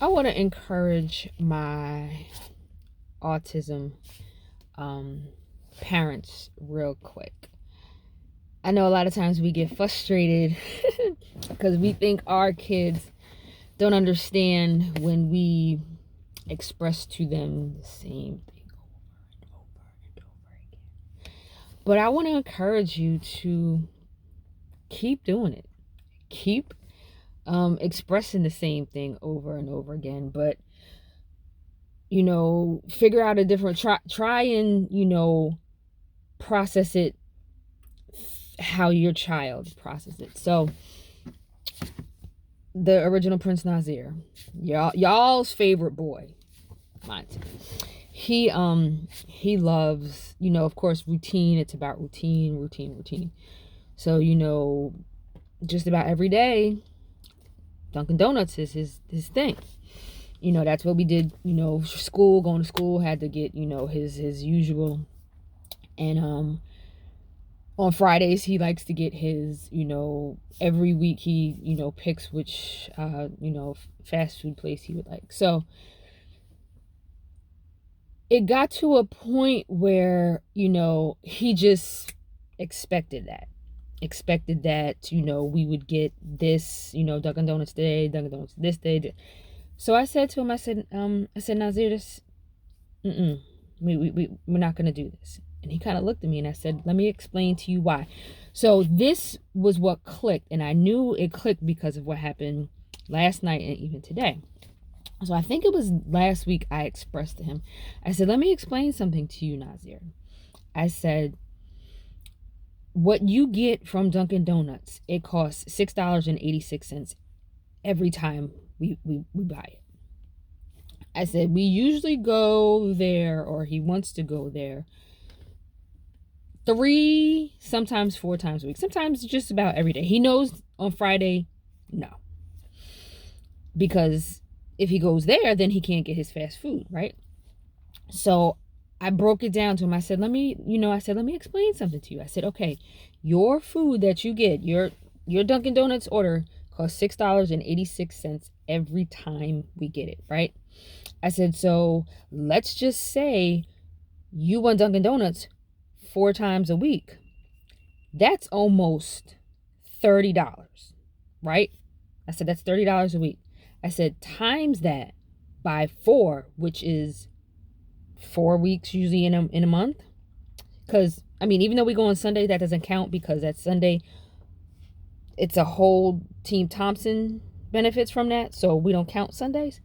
I want to encourage my autism parents real quick. I know a lot of times we get frustrated because we think our kids don't understand when we express to them the same thing over and over and over again. But I want to encourage you to keep doing it. Keep expressing the same thing over and over again. But, figure out a different, try and, process it how your child processes it. So, the original Prince Nasir, y'all's favorite boy, mine too. He loves, of course, routine. It's about routine. So, just about every day, Dunkin' Donuts is his thing. That's what we did, school, going to school, had to get, his usual. And on Fridays he likes to get his, every week he, picks which fast food place he would like. So it got to a point where, he just expected that, we would get this, Dunkin' Donuts today, Dunkin' Donuts this day. So I said to him, I said, Nazir, this, we're not going to do this. And he kind of looked at me and I said, let me explain to you why. So this was what clicked, and I knew it clicked because of what happened last night and even today. So I think it was last week I expressed to him, I said, let me explain something to you, Nazir. I said, what you get from Dunkin' Donuts, it costs $6.86 every time we buy it. I said, we usually go there, or he wants to go there 3, sometimes 4 times a week. Sometimes just about every day. He knows on Friday, no. Because if he goes there, then he can't get his fast food, right? So I broke it down to him. I said, let me explain something to you. I said, okay, your food that you get, your Dunkin' Donuts order costs $6.86 every time we get it, right? I said, so let's just say you want Dunkin' Donuts 4 times a week. That's almost $30, right? I said, that's $30 a week. I said, times that by 4, which is 4 weeks usually in a month. Because, even though we go on Sunday, that doesn't count because that Sunday, it's a whole Team Thompson benefits from that. So we don't count Sundays.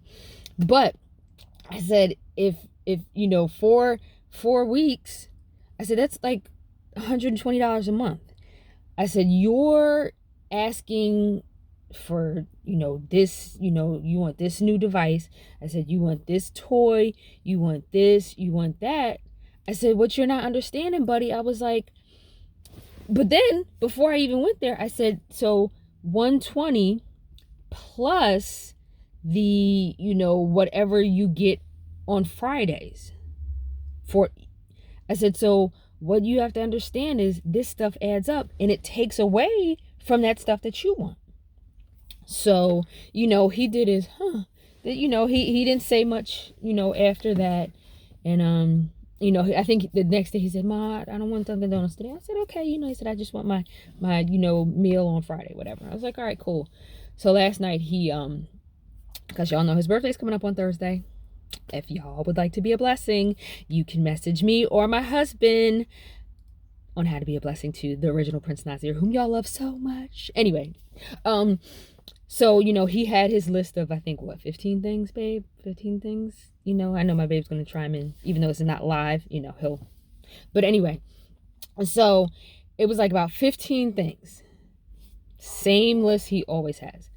But I said, if 4 weeks, I said, that's like $120 a month. I said, you're asking for, this, you want this new device. I said, you want this toy, you want this, you want that. I said, what you're not understanding, buddy. I was like, but then before I even went there, I said, so 120 plus the, whatever you get on Fridays I said, so what you have to understand is this stuff adds up and it takes away from that stuff that you want. So, he did his, he didn't say much, after that. And, I think the next day he said, Ma, I don't want Dunkin' Donuts today. I said, okay. He said, I just want my meal on Friday, whatever. I was like, all right, cool. So last night he, because y'all know his birthday's coming up on Thursday. If y'all would like to be a blessing, you can message me or my husband on how to be a blessing to the original Prince Nasir, whom y'all love so much. Anyway, so, he had his list of, I think, 15 things, babe? 15 things? I know my babe's going to chime in, even though it's not live, he'll. But anyway, so it was like about 15 things. Same list he always has.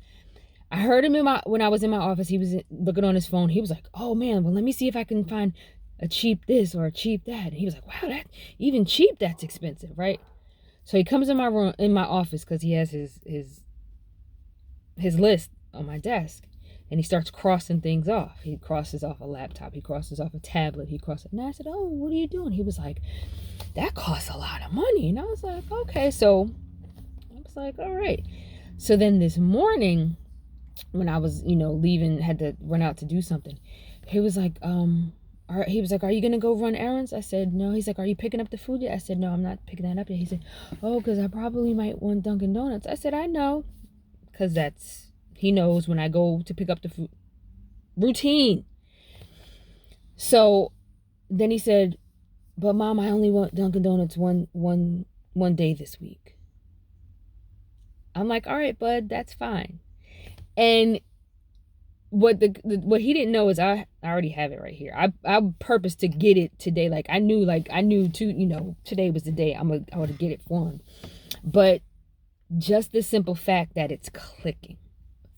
I heard him when I was in my office, he was looking on his phone. He was like, oh man, well, let me see if I can find a cheap this or a cheap that. And he was like, wow, that even cheap, that's expensive, right? So he comes in my room, in my office, because he has his list on my desk, and he starts crossing things off. He crosses off a laptop, he crosses off a tablet, and I said, oh, what are you doing? He was like, that costs a lot of money. And I was like, okay. So I was like, all right. So then this morning when I was, leaving, had to run out to do something. He was like, are you gonna go run errands? I said, no. He's like, are you picking up the food yet? I said, no, I'm not picking that up yet. He said, oh, because I probably might want Dunkin' Donuts. I said, I know, because he knows when I go to pick up the food. Routine. So then he said, but Mom, I only want Dunkin' Donuts one day this week. I'm like, all right, bud, that's fine. And what he didn't know is I already have it right here. I purposed to get it today. I knew today was the day I would get it for him. But just the simple fact that it's clicking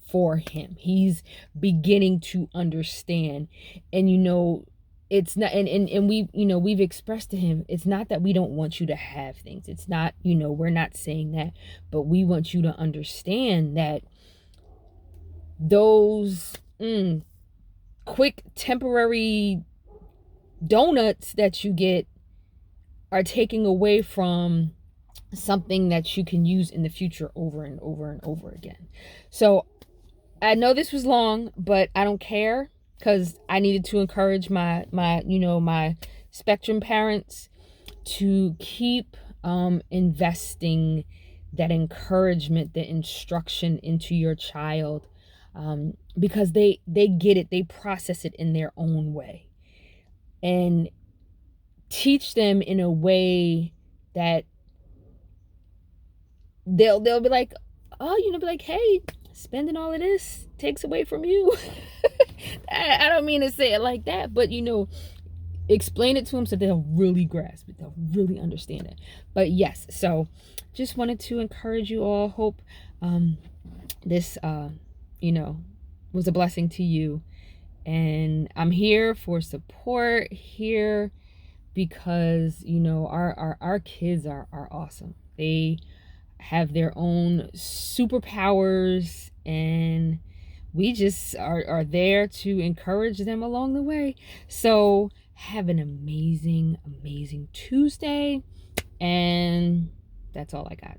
for him, he's beginning to understand. And it's not, and we've expressed to him, it's not that we don't want you to have things. It's not, we're not saying that, but we want you to understand that those quick temporary donuts that you get are taking away from something that you can use in the future over and over and over again. So I know this was long, but I don't care, because I needed to encourage my spectrum parents to keep investing that encouragement, the instruction into your child, because they get it, they process it in their own way, and teach them in a way that they'll be like, oh, be like, hey, spending all of this takes away from you. I don't mean to say it like that, but explain it to them so they'll really grasp it, they'll really understand it. But yes, so just wanted to encourage you all. Hope this was a blessing to you, and I'm here for support here, because our kids are awesome. They have their own superpowers, and we just are there to encourage them along the way. So have an amazing Tuesday, and that's all I got.